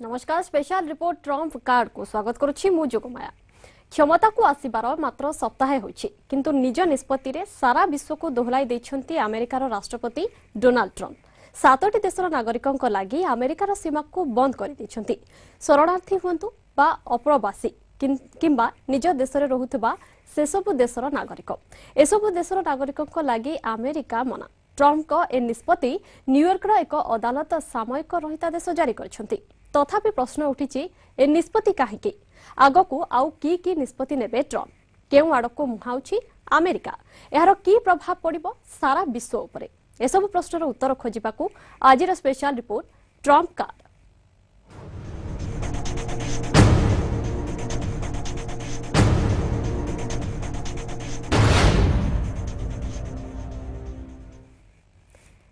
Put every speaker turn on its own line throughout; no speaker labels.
नमस्कार special report Trump card को स्वागत करुछि मु जोगमाया। क्षमता को आसीबार मात्र सप्ताहे होछि किंतु निज निष्पत्ति रे सारा विश्व को दोहलाई दैछंती अमेरिकार राष्ट्रपति डोनाल्ड ट्रम्प। 7टी देशर नागरिकों लागि अमेरिकार सीमा को बंद कर दैछंती। शरणार्थी हुंतु बा अप्रवासी किंबा निज देश रे रहुतबा से सब देशर नागरिक एसबु देशर नागरिकों लागि अमेरिका मना। ट्रम्प को ए निष्पत्ति न्यूयॉर्क एक अदालत सामयिक रहितादेश जारी करछंती। तथापि प्रश्न उठी ए निष्पत्ति कहीं आगकू आउ की निष्पत्ति नेबे ट्रम्प केउ आड़क मुहाउछि अमेरिका यार की प्रभाव पड़िबो सारा विश्व उपरे एसबु प्रश्नर उत्तर खोजिबाकू आजिर स्पेशल रिपोर्ट ट्रम्प कार्ड।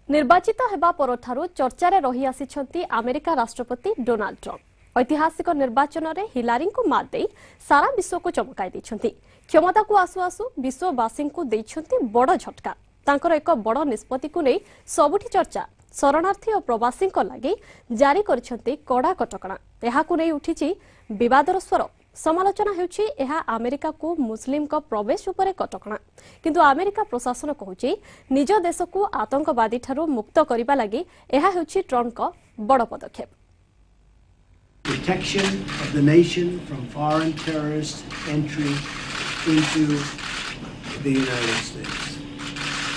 निर्वाचित हेबा परठारु चर्चारे रही आसिछंती अमेरिका राष्ट्रपति डोनाल्ड ट्रम्प। ऐतिहासिक निर्वाचन रे हिलारी को मात दे सारा विश्व को चमकाई दैछंती। क्षमता को आसु आसु विश्ववासी को दैछंती बड़ झटका। तांकर एक बड़ निष्पत्ति को नै सबुठी चर्चा। शरणार्थी और प्रवासी लागि जारी करछंती कड़ा कटकणा। एहाकु नै उठिछि विवादर स्वर। समालोचना हेउछि एहा अमेरिका को मुस्लिम को प्रवेश उपरे कटकणा किंतु अमेरिका प्रशासन कहूछि निज देश को आतंकवादी ठारू मुक्त करिबा लागि एहा हेउछि ट्रम्प को बड़ पदक्षेप।
Protection of the nation from foreign terrorist entry into the United States.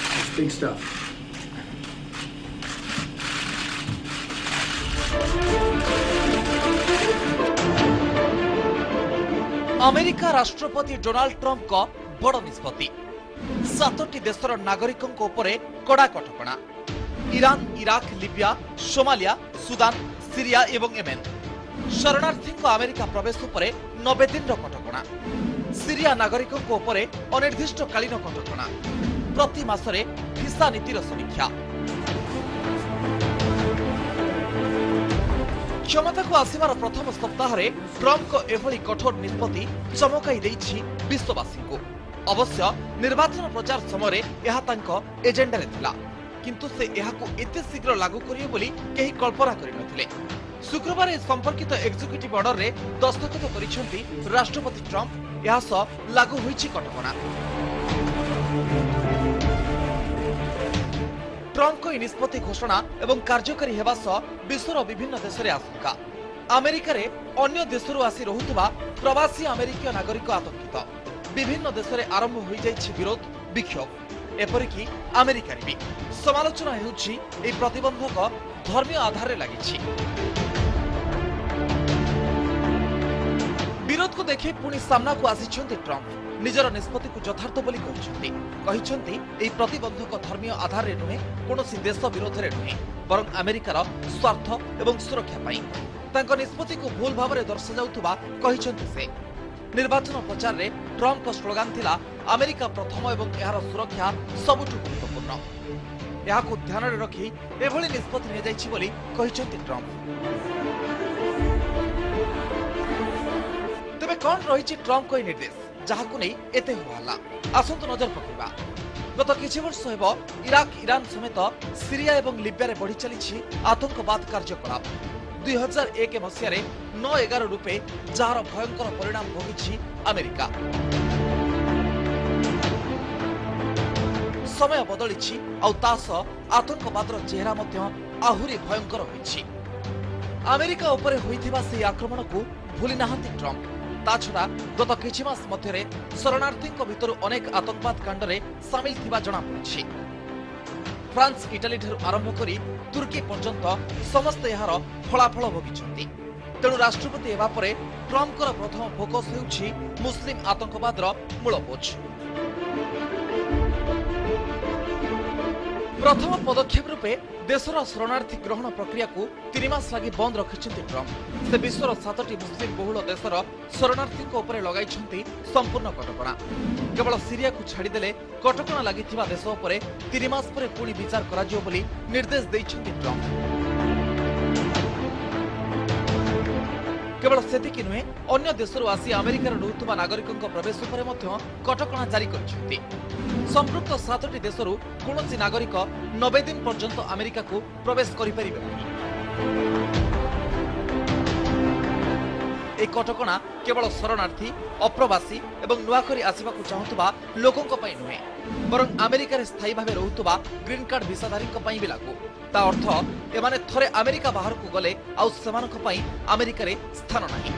That's big stuff.
America राष्ट्रपति डोनाल्ड ट्रम्प को बड़ निष्पत्ति 7टी देशर नागरिकों उपरे कड़ा कटकणा। Iran, Iraq, Libya, Somalia, Sudan, Syria एवं येमेन शरणार्थी अमेरिका प्रवेश उपरे 90 दिन कटकणा। सीरिया नागरिकों उपरे अनिर्दिष्टकालीन कटकणा। प्रति मासरे भिसा नीतिर समीक्षा। क्षमता को आसबार प्रथम सप्ताह ट्रम्प को एभली कठोर निष्पत्ति चमकाई देइछि विश्ववासी को। अवश्य निर्वाचन प्रचार समय यह तांको एजेंडा थिला किंतु से यहाकू एते शीघ्र लागू करियो बोली केही कल्पना करि नथिले। शुक्रवार ए संपर्कित एग्जीक्यूटिव ऑर्डर रे दस्तखत करिसेंती राष्ट्रपति ट्रम्प। यह सह लागू होइछि कटकणा। ट्रम्प को निष्पत्ति घोषणा एवं कार्यकारी हेबा सह विश्वर विभिन्न देश रे आशंका। अमेरिका रे अन्य देशरु आसी रहुतबा प्रवासी अमेरिकीय नागरिक आतंकित। विभिन्न देश रे आरंभ होई जाइछि विरोध विक्षोभ। एपरिकी अमेरिका रे भी समालोचना हेउछि ए प्रतिबंधक धर्मीय आधार रे लागिछि। विरोध को देखे पुणी सामना को आसिछन्ति ट्रम्प। निजर निष्पत्ति को यथार्थ बोली कहिछन्ति एई प्रतिबंधक धर्मीय आधार रे नुहे कोनोसी देश विरोध रे नुहे बरं अमेरिकार स्वार्थ एवं सुरक्षा पई तांको निष्पत्ति को भूल भाव रे दर्शा जाउथबा कहिछन्ति से। निर्वाचन प्रचार रे ट्रम्प को स्लोगान थिला अमेरिका प्रथम एवं एहार सुरक्षा सबुठु गुरुत्वपूर्ण। एहाकु ध्यान रे रखी एभली निष्पत्ति ने जाइछि बोली कहिछन्ति ट्रम्प। तबे कोन रहिछि ट्रम्प को निर्देश जहाकु नै एते होला आसंत नजर पकेबा। गत किछि वर्ष हेबो इराक, ईरान समेत सीरिया एवं लिबिया रे बढ़ी चलिछि आतंकवाद कार्यकलाप। 2001 मसिया रे 9/11 रूपे जार भयंकर परिणाम भोगिछि अमेरिका। समय बदलिछि आउ तास आतंकवादर चेहरा मध्य आहुरी भयंकर होइछि। अमेरिका उपरे होइथिबा से आक्रमण को भूली नाहंती ट्रम्प। ताछड़ा गत किछि मास मध्यरे शरणार्थी भितर अनेक आतंकवाद कांडरे सामिल थिबा जना पड़िछि। फ्रांस, इटाली ठारू आरंभ करी तुर्की पर्यंत समस्त यार फलाफल भोगिछन्ति। तेणु राष्ट्रपति हेबा परे ट्रम्पकर प्रथम फोकस हेउछि मुस्लिम आतंकवादर मूलबोझ। प्रथम पदक्षेप रूपे देशर शरणार्थी ग्रहण प्रक्रिया को 3 मास लगी बंद रखिछन्ति ट्रम्प। से विश्वर 7टी मुस्लिम बहुल देशर शरणार्थी उपरे लगाइछन्ति संपूर्ण कटकणा। केवल सीरिया को छाड़ीदेले कटकणा लागिथिबा देश उपरे 3 मास परे पुणी विचार कराजियो बोली निर्देश दैछन्ति ट्रम्प। केवल सेतिकी नुहे अन्य देशरू आसी अमेरिकार रहुतबा नागरिकों प्रवेश उपरे मध्य कटकणा जारी करिछन्ति। संपृक्त 7टी देशरू कोनोसी नागरिक 90 दिन पर्यंत अमेरिका को प्रवेश करि परिबे। ए कटकणा केवल शरणार्थी अप्रवासी एवं नुआकरी आसिबाकु चाहुतबा लोकंक पई नुहे बरं अमेरिका रे स्थायी भाबे रहुतबा ग्रीन कार्ड भिसाधारीक पई भी लागू ता अर्थ एमाने थरे अमेरिका बाहर को गले आउ सेमानक पई अमेरिका रे स्थान नाही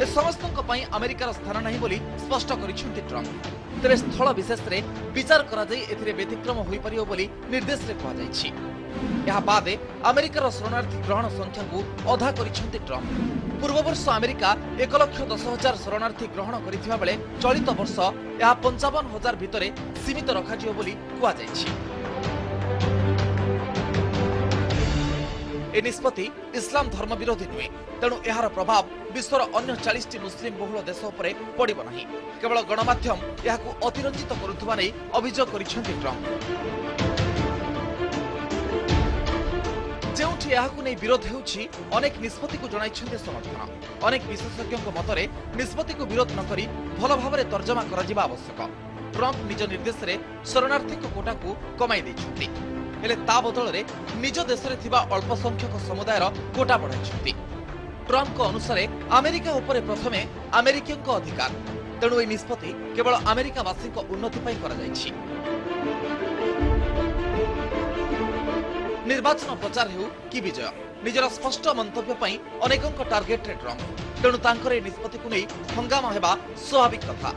ए समस्तक पई अमेरिकार स्थान नाही बोली स्पष्ट करिसेंति ट्रम्प तेरे स्थल विशेष रे विचार करा जाई एथिरे व्यतिक्रम होई परियो बोली निर्देश रे कहा जाईछि यहा बादे अमेरिकार शरणार्थी ग्रहण संख्या को अधा करिसेंति ट्रम्प पूर्व वर्ष अमेरिका 1,10,000 शरणार्थी ग्रहण करिथिबा बेले चलित वर्ष यहा 55,000 भितरे सीमित रखा जियो बोली कहा जाईछि ए निष्पत्ति इस्लाम धर्म विरोधी नुहे तेणु यार प्रभाव विश्वर अन्य 40 मुस्लिम बहुल देश उपरे पड़िब नाही केवल गणमाध्यम याकू अतिरंजित करुथुबा नै अभियोग करिसेंति ट्रम्प जेउठी याकू नै विरोध हेउछि अनेक निष्पत्ति को जणाइछन्ते समर्थन अनेक विशेषज्ञक मतरे निष्पत्ति को विरोध न करी भल भाबरे तर्जमा करा जिबा आवश्यक ट्रम्प निज निर्देश रे शरणार्थी कोटा को कमाई दैछन्ति हेले ता बदल रे निज देश रे थिबा अल्प संख्यक समुदायर कोटा बढ़ाइछन्ति ट्रम्प को अनुसार अमेरिका उपरे प्रथमे अमेरिकन को अधिकार तेणु ए निष्पत्ति केवल अमेरिका वासी को उन्नति पई करा जायछि निर्वाचन प्रचार हेउ कि विजय निजर स्पष्ट मंतव्य पई अनेकक टार्गेट रे ट्रम्प तेणु तांकर ए निष्पत्ति को नै हंगामा हेबा स्वाभाविक कथा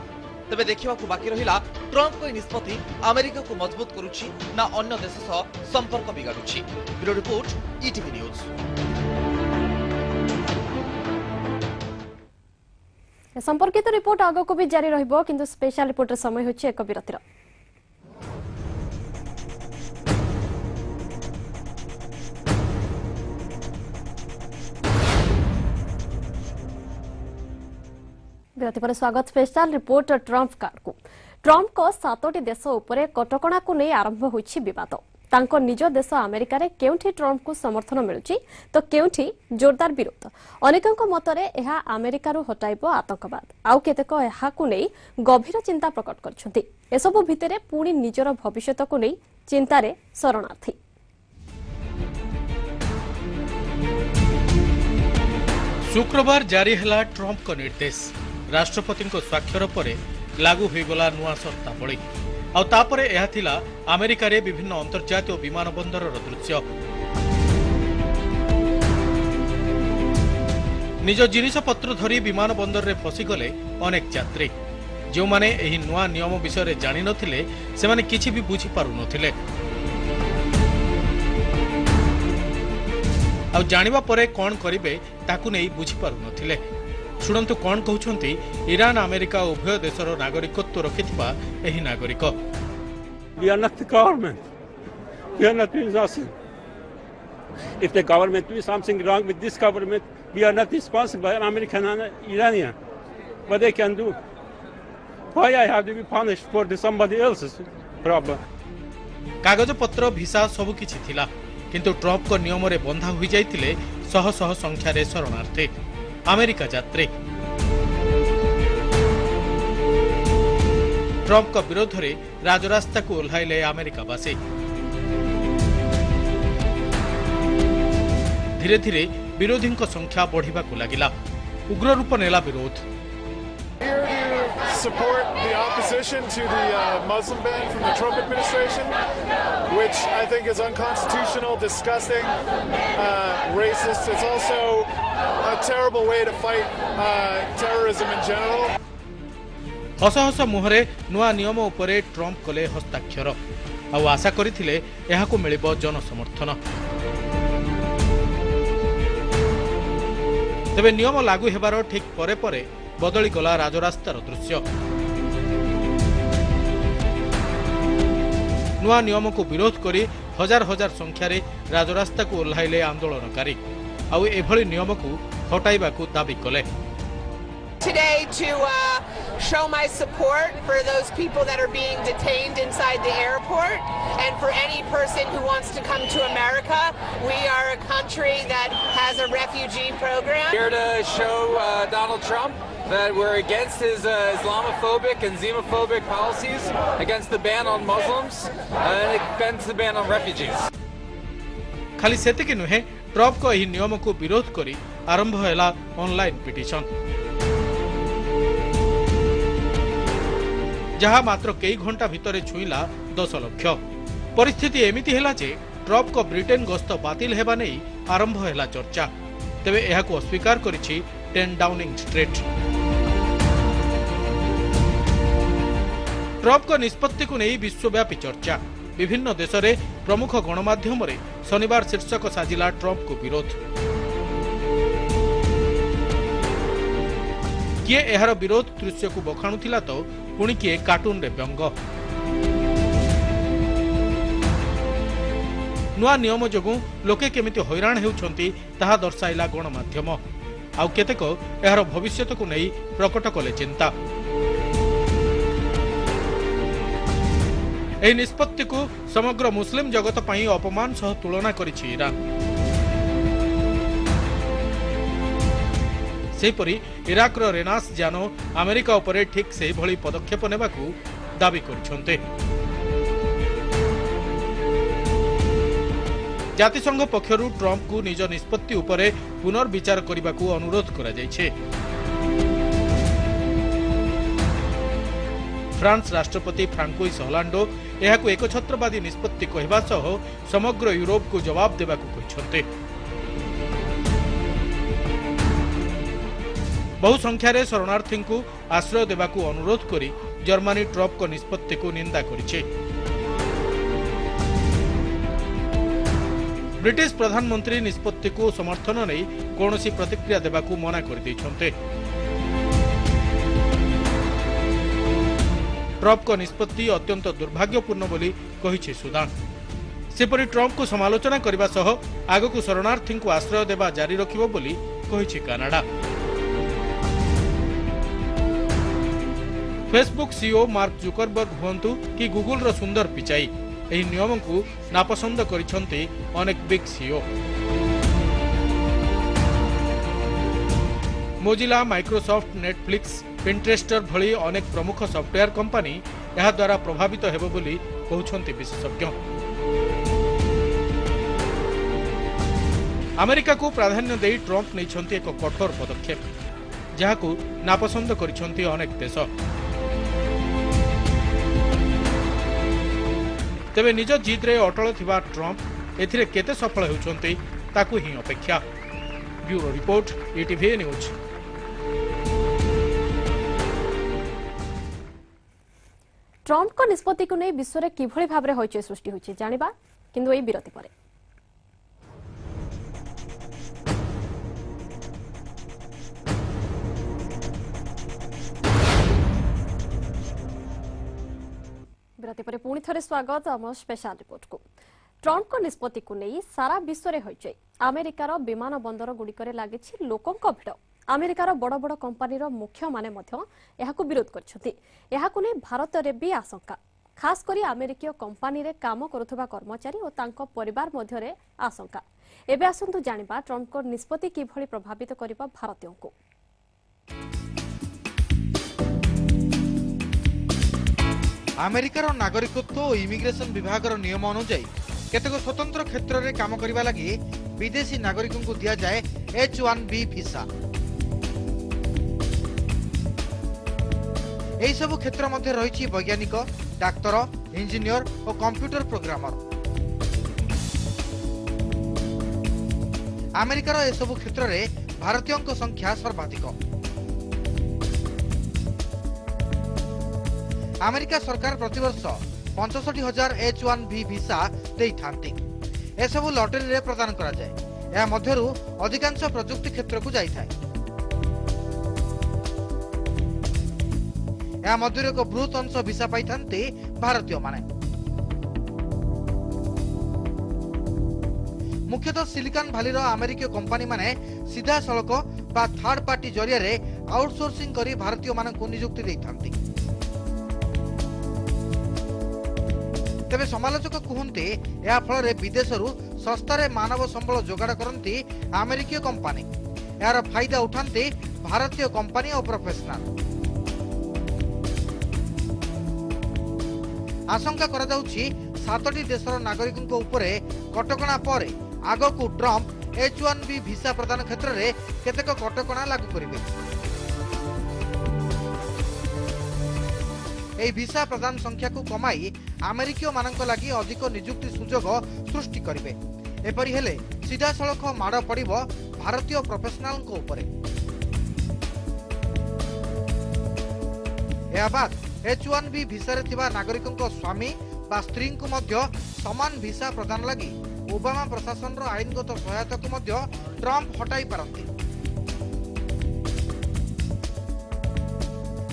तेबे देखिबा को बाकी रहिला ट्रम्प को निष्पत्ति अमेरिका को मजबूत करूछि ना अन्य देश सह संपर्क बिगाडुछि ब्यूरो रिपोर्ट ईटीवी न्यूज
संपर्कित रिपोर्ट आगो को भी जारी रहिबो किंतु स्पेशल रिपोर्ट रे समय होछि एक विरतिर विरति पर स्वागत स्पेशल रिपोर्ट ट्रम्प कार्ड को ट्रम्प को 7टी देश उपरे कटकणा को नै आरंभ होछि विवाद तांको निज देश अमेरिका रे केउठी ट्रम्प को समर्थन मिलुछि तो केउठी जोरदार विरोध अनेकक मतरे एहा अमेरिका रो हटाइबो आतंकवाद आउ केतेक एहा को नै गभीर चिंता प्रकट करछन्ति एसबु भितरे पुणी निजर भविष्यत को नै चिंता रे शरणार्थी
शुक्रवार जारी हला ट्रम्प को निर्देश राष्ट्रपति को स्वाक्षर परे लागू होईगला नुआ शर्तावली आउ तापरे एहा थिला अमेरिका रे विभिन्न अंतर्जातीय विमान बंदर दृश्य निज जिनिस पत्र धरी विमान बंदर रे फसी गले अनेक यात्री जो माने एही नुआ नियम विषय रे जानि नथिले से माने किछि भी बुझी पारु नथिले आउ जानिबा परे कोन करिवे ताकु नै बुझी पारु नथिले शुणंतु कौन कहउछंती ईरान अमेरिका उभय देशर नागरिकत्व रखिथिबा एही नागरिक
We are not the government. We are not doing nothing. If the government does something wrong with this government, we are not responsible. American and Iranian. What they can do? Why I have to be punished for somebody else's problem?
कागज पत्र visa सबु किछि थिला किंतु Trump को नियम रे बंधा होई जाइतिले शह शह संख्या रे शरणार्थी अमेरिका यात्री ट्रम्प का विरोध रे राजरास्ता को ओह्लाइले अमेरिकावासी धीरे धीरे विरोधी संख्या बढ़िबा को लागिला उग्र रूप नेला विरोध
support the opposition to the Muslim ban from the Trump administration, which I think is unconstitutional, disgusting, racist. It's also a terrible way to fight terrorism in general.
हस हस मुहरे नुआ नियम उपरे ट्रम्प कले हस्ताक्षर आउ आशा करथिले एहाकु मिलिबो जन समर्थन तेबे नियम लागू हेबार ठीक परे परे बदली गला राजरास्तार दृश्य नुआ नियम को विरोध करी हजार हजार संख्यारे राजरास्ता को ओह्लाइले आंदोलनकारी आउ एभली नियम को हटाइबा को दाबी कले
Today to show my support for those people that are being detained inside the airport and for any person who wants to come to America. We are a country that has a refugee program.
Here to show Donald Trump that we're against his Islamophobic and xenophobic policies, against the ban on Muslims, and against the ban on refugees.
खाली सेतिक नुहे Trump को यह नियम को विरोध करी आरंभ हैला ऑनलाइन पिटिशन, जहां मात्र कई घंटा भितर छुईला 10 लाख। परिस्थिति एमिति हैला जे ट्रम्प को ब्रिटेन गस्त बातिल हेबा नै आरंभ हैला चर्चा। तेबे एहाकु अस्वीकार करिछि 10 डाउनिंग स्ट्रीट। ट्रम्प को निष्पत्ति को नहीं विश्वव्यापी चर्चा। विभिन्न देश में प्रमुख गणमाध्यम रे शनिवार शीर्षक साजिला ट्रम्प को विरोध। किए एहार विरोध दृश्य को बखाणुथिला तो पुणी किए कार्टून रे व्यंग। नुआ नियम जोगु लोके केमिति हैरान हेउछंती ताहा दर्शाइला गणमाध्यम। आउ केतेक एहार भविष्यत को नहीं प्रकट कले चिंता। एही निष्पत्ति को समग्र मुस्लिम जगत पई अपमान सह तुलना करिछि ईरान। सेहिपरि इराकर रेनास जानो अमेरिका उपरे ठीक सेही भली पदक्षेप नेबाकू दाबी करिछन्ते। जातिसंघ पक्षरु ट्रम्प को निज निष्पत्ति उपरे पुनर्विचार करबाकू अनुरोध करा जायछे। फ्रांस राष्ट्रपति फ्रांकोइस होलांडो एहाकू एकछत्रवादी निष्पत्ति कहबा सह समग्र यूरोप को जवाब देबाकू कहिछन्ते। बहु संख्यारे शरणार्थी को आश्रय देबाकू अनुरोध करी जर्मनी ट्रम्प को निष्पत्ति को निंदा करिछे। ब्रिटिश प्रधानमंत्री निष्पत्ति को समर्थन नहीं कौनसी प्रतिक्रिया देबाकू मना कर दैछन्ते। ट्रम्प को निष्पत्ति अत्यंत दुर्भाग्यपूर्ण बोली कहिछे सुदान। सेपरि ट्रम्प को समालोचना करबा सह आगकू शरणार्थी को आश्रय देबा जारी रखिबो बोली कहिछे Canada. Facebook CEO Mark Zuckerberg हुअन्तु कि गूगल रो सुंदर पिचाई एही नियम को नापसंद करिछन्ते अनेक big CEO. Mozilla, Microsoft, Netflix, पिंटरेस्टर भली अनेक प्रमुख सॉफ्टवेयर कंपनी यह द्वारा प्रभावित हेबो बोली कहउछन्ते विशेषज्ञ। अमेरिका को प्राधान्य देई ट्रम्प नैछन्ते एक कठोर पदक्षेप, जहाकू नापसंद करिछन्ते अनेक देश। तेबे निज जिद रे अटल थिबा ट्रम्प एथिरे केते सफल हेउछन्ते ताकू ही अपेक्षा। Bureau report, ETV news.
Trump को निष्पत्ति को नहीं विश्व में किभली भाव में हईचई सृष्टि होइछि जानिबा, किंतु एई विरति परे। विरति परे पुणी थरे स्वागत आम स्पेशल रिपोर्ट को। ट्रम्प को निष्पत्ति को नहीं सारा विश्व में हईचई। अमेरिकार विमान बंदर गुड़िकरे लागिछि लोकंक भिड़। अमेरिकार बड़ बड़ कंपानीर मुख्य माने मध्य एहाकू विरोध करछथि। एहाकू नै भारत रे भी आशंका, खास करी अमेरिकीय कंपानी रे काम करुथबा कर्मचारी और तांको परिवार मध्य रे आशंका। एबे आसंतु जानिबा ट्रम्प को निष्पत्ति किभली प्रभावित करिबा भारतीयों को।
अमेरिकार नागरिकत्व और इमिग्रेशन विभाग नियम अनुसार केतक स्वतंत्र क्षेत्र में काम करने लगी विदेशी नागरिकों को दिया जाए H1B वीसा। यही सब क्षेत्र मध्य रही वैज्ञानिक, डाक्तर, इंजीनियर और कंप्यूटर प्रोग्रामर। अमेरिकार एसबु क्षेत्र में भारतीयों संख्या सर्वाधिक। अमेरिका सरकार प्रतिवर्ष 65,000 H1B वीसा देइथांती। एसबु लॉटरी रे प्रदान करा जाए। या मध्यरु अधिकांश प्रजुक्ति क्षेत्र को जाइथाय। या मध्यरु एक बृहत अंश वीसा पाइथांती भारतीय माने। मुख्यतः सिलिकॉन वैली अमेरिकीय कंपनी माने सीधा सड़क बा थर्ड पार्टी जरिया रे आउटसोर्सिंग करी भारतीय मानक नियुक्ति देइथांती। तेबे समालोचक कहते या फल विदेशरू सस्तारे मानव संबल जोगाड़ करती अमेरिकीय कंपनी। यार फायदा उठाते भारतीय कंपनी और प्रोफेशनल। आशंका करा जाउछि 7टी देशर नागरिकों उपरे कटकणा पर आगकू ट्रम्प H1B ভিসা প্রদান ক্ষেত্রে কেতেক কটকণা লাগু করিবে। এই ভিসা প্রদান সংখ্যাকু কমাই আমেরিকীয় মানক লাগি অধিক নিযুক্তি সুযোগ সৃষ্টি করিবে। এপরি হেলে সিধাসলখ মাড় পড়িব ভারতীয় প্রফেশনালଙ୍କ উপরে। এবাদ H1B ভিসারে থিবা নাগরিকଙ୍କ স্বামী বা স্ত্রীଙ୍କୁ ମଧ୍ୟ সমান ভিসা প্রদান লাগি ওবামা প্রশাসনর আইনগত সহায়তাକୁ ମଧ୍ୟ ট্রাম্প হটাই পারନ୍ତି।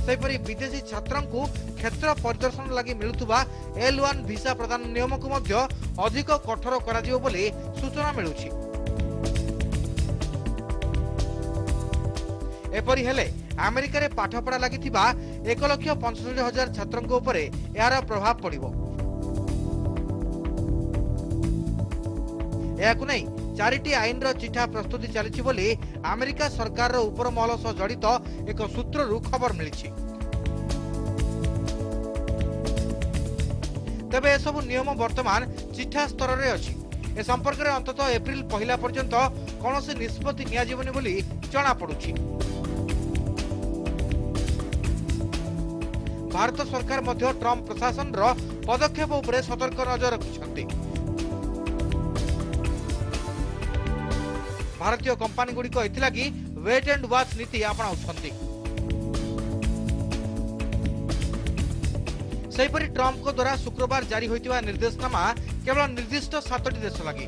সেপরি বিদেশী ছাত্রଙ୍କୁ ক্ষেত্র পরিদর্শন লাগি মিলুথিবা L1 ভিসা প্রদান নিয়মକୁ ମଧ୍ୟ ଅଧିକ কঠোর କରାଯିବ ବୋଲି সূচনা মিলুছি। এপরি হেলে আমেরিকারে পাঠপড়া লাগিথিবা 1,65,000 ছাত্রଙ୍କ উপরে এর প্রভাব পড়িব। এয়াকু নেই 4টি আইনর চিঠা প্রস্তুতি চালিছি বলে আমেরিকা সরকারর উপরমহল সহ জড়িত এক সূত্রରୁ খবর মিলিছি। তবে এসবু নিয়ম বর্তমান চিঠা স্তরের অছি। এ সম্পর্কে অন্তত এপ্রিল 1 পর্যন্ত কৌশি নিষ্পত্তি নিয়াଯିবনি বলে জনা পড়ুছি। भारत सरकार मध्य ट्रम्प प्रशासन पदक्षेप उपरे सतर्क नजर रखिछन्ति। भारतीय कंपनी गुड़िक एथिलागि वेट एंड वाच नीति अपनाउछन्ति। सेहिपरि ट्रम्प को द्वारा शुक्रवार जारी होइतिबा निर्देशनामा केवल निर्दिष्ट 7टी देश लागि।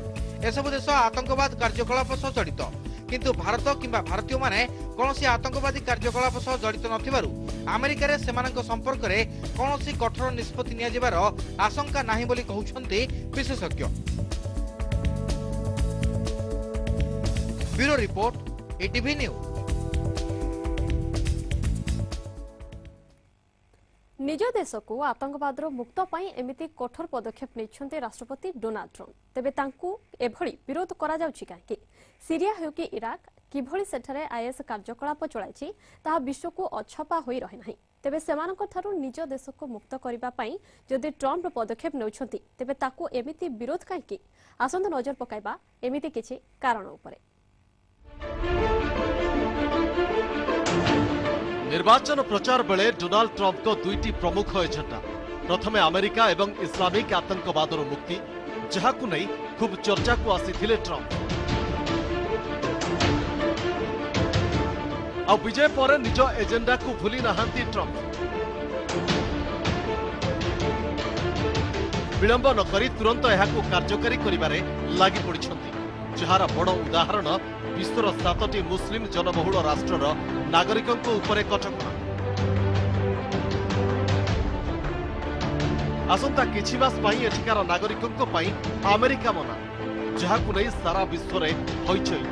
एसबु देश आतंकवाद कार्यकलाप सह जड़ित, किंतु भारत किंबा भारतीय माने कौनसी आतंकवादी कार्यकलाप सह जड़ित नथिबारु अमेरिका रे सेमानक संपर्क रे कौनसी कठोर निष्पत्ति निया जिबार आशंका नाही बोली कहउछन्ति विशेषज्ञ। Bureau report ATV news.
निज देश को आतंकवाद मुक्त पाई एमिति कठोर पदक्षेप नहीं राष्ट्रपति डोनाल्ड ट्रम्प। तेबे तांकु एभली विरोध करा जाउछि काहे? सीरिया हो कि इराक किभली सेठारे आईएस कार्यकलाप चलाइछि ताहा विश्व को अछपा होई रहे नाही। तेबे सेमानक थारु निज देश को मुक्त करिबा पई जदि ट्रम्प पदक्षेप नउछन्ति तेबे ताकु एमिति विरोध काहे? आसंत नजर पकाइबा एमिति किछि कारण उपरे।
निर्वाचन प्रचार बेले डोनाल्ड ट्रम्प को दुईटी प्रमुख एजेंडा। प्रथमे अमेरिका एवं इस्लामिक आतंकवादर मुक्ति, जहाकु नहीं खूब चर्चा को आसीथिले ट्रम्प। आ विजय पर निज एजेंडा को भूली नाहांती ट्रम्प। विलंब न करी तुरंत एहाकु कार्यकारी करिबारे लागि पड़िछन्ति, जहार बड़ उदाहरण विश्वर 7टी मुस्लिम जनबहुल राष्ट्रर नागरिकों उपरे कटकणा। आसंता किछि मास पई एठिकार नागरिकों पई अमेरिका मना, जहाकु नै सारा विश्व रे होइछई।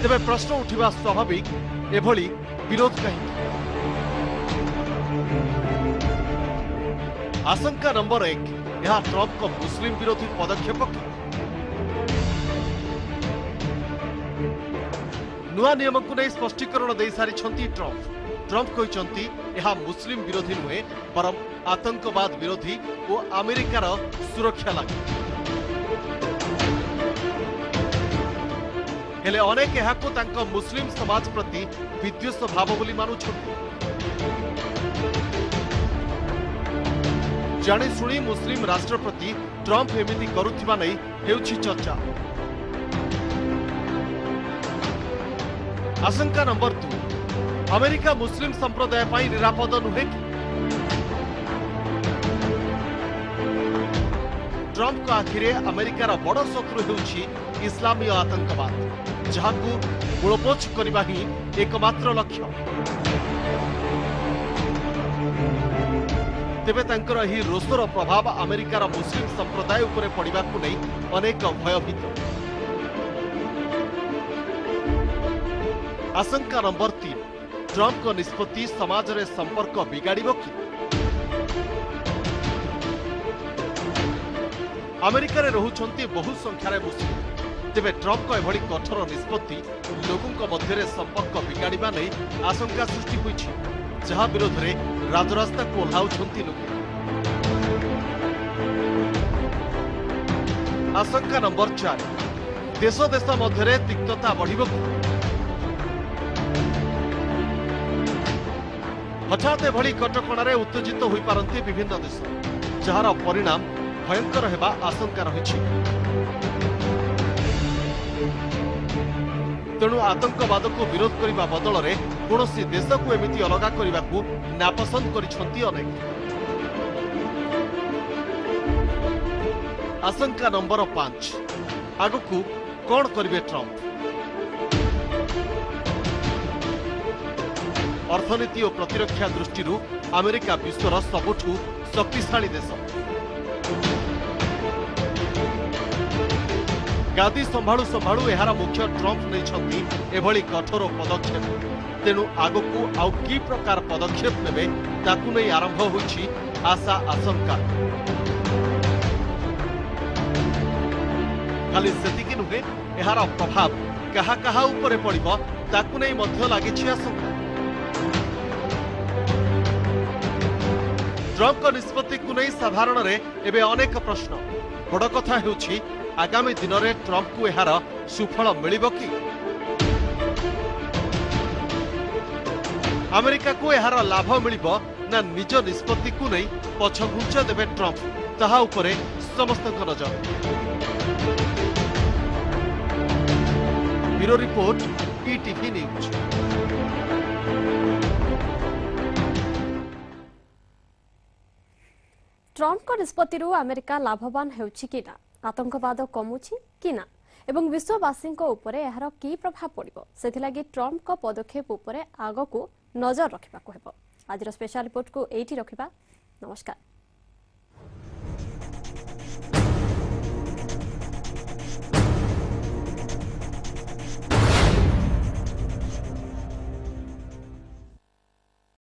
तेबे प्रश्न उठिबा स्वाभाविक, एभली विरोध कहीं? आशंका नंबर 1, यह ट्रम्प को मुस्लिम विरोधी पदक्षेप कि? नुआ नियम को नहीं स्पष्टीकरण दे सारी ट्रम्प। ट्रम्प कहते यह मुस्लिम विरोधी नुहे बरं आतंकवाद विरोधी और अमेरिकार सुरक्षा लगे। हेले अनेक यहाको तांको मुस्लिम समाज प्रति विद्वेष भाव बोली मानुछन्ति। जानी शुणी मुस्लिम राष्ट्र प्रति ट्रम्प एमिति करुथिबा नै हेउछि चर्चा। आशंका नंबर 2, अमेरिका मुस्लिम संप्रदाय पाई निरापद नुहे कि? ट्रम्प को आखिरे अमेरिकार बड़ शत्रु हेउछि इस्लामीय आतंकवाद, जहाकु मूलपोछ करबा ही एकमात्र लक्ष्य। तेबे तांकर ही रोषर प्रभाव अमेरिकार मुस्लिम संप्रदाय उपरे पड़िबाकु नै अनेक भयभीत। आशंका नंबर 3, ट्रम्प को निष्पत्ति समाज रे संपर्क बिगाड़िबो कि? अमेरिका रे रहुछन्ति बहु संख्यारे मुस्लिम। तेबे ट्रम्प को एभली कठोर निष्पत्ति लोकों मध्य संपर्क बिगाड़िबा नै आशंका सृष्टि होइछि, जहा विरोध रे राजरास्ता को ओह्लाउछन्ति लोके।
आशंका नंबर 4 देश देश मध्य तिक्तता बढ़ हठात एभली कटकणारे उत्तेजित हो पारती विभिन्न देश जार परिणाम भयंकर हेबा आशंका रही। तेणु आतंकवाद को विरोध करने बदल में कौन देश को एमती अलग करने को नापसंद कर अनेक। आशंका नंबर 5 आगकू कौन करिवे ट्रंप। अर्थनीति और प्रतिरक्षा दृष्टि अमेरिका विश्वर सबुठू शक्तिशाली देश। गादी संभाळु संभाळु एहार मुख्य ट्रंप नहीं एभली कठोर पदक्षेप। तेणु आगकू आउ की प्रकार पदक्षेप नेबे ताकू नहीं आरंभ होइछि आशा आशंका। खाली सेतिकी नुहे एहार प्रभाव कहा कहा उपरे पड़िबो ताकू नहीं मध्य लागिछि आशंका। ट्रंप निष्पत्ति को नहीं साधारण रे एबे अनेक प्रश्न। बड़ कथा हेउछि आगामी दिन में ट्रंप को एहार सुफल मिलिबो कि। अमेरिका को एहार लाभ मिलिबो ना निज निष्पत्ति को नहीं पछघुंचा देबे ट्रंप ताहा उपरे समस्त नजर। Bureau report ETV news.
Trump निष्पत्ति अमेरिका लाभवान होउछि कि ना, आतंकवाद कमुछि कि ना एवं विश्ववासी उपरे एहार की प्रभाव पड़िबो सेथिलागि ट्रंप को पदक्षेप उपरे आगको नजर रखिबाको हेबो। आज स्पेशल रिपोर्ट को एठी रखिबा। नमस्कार।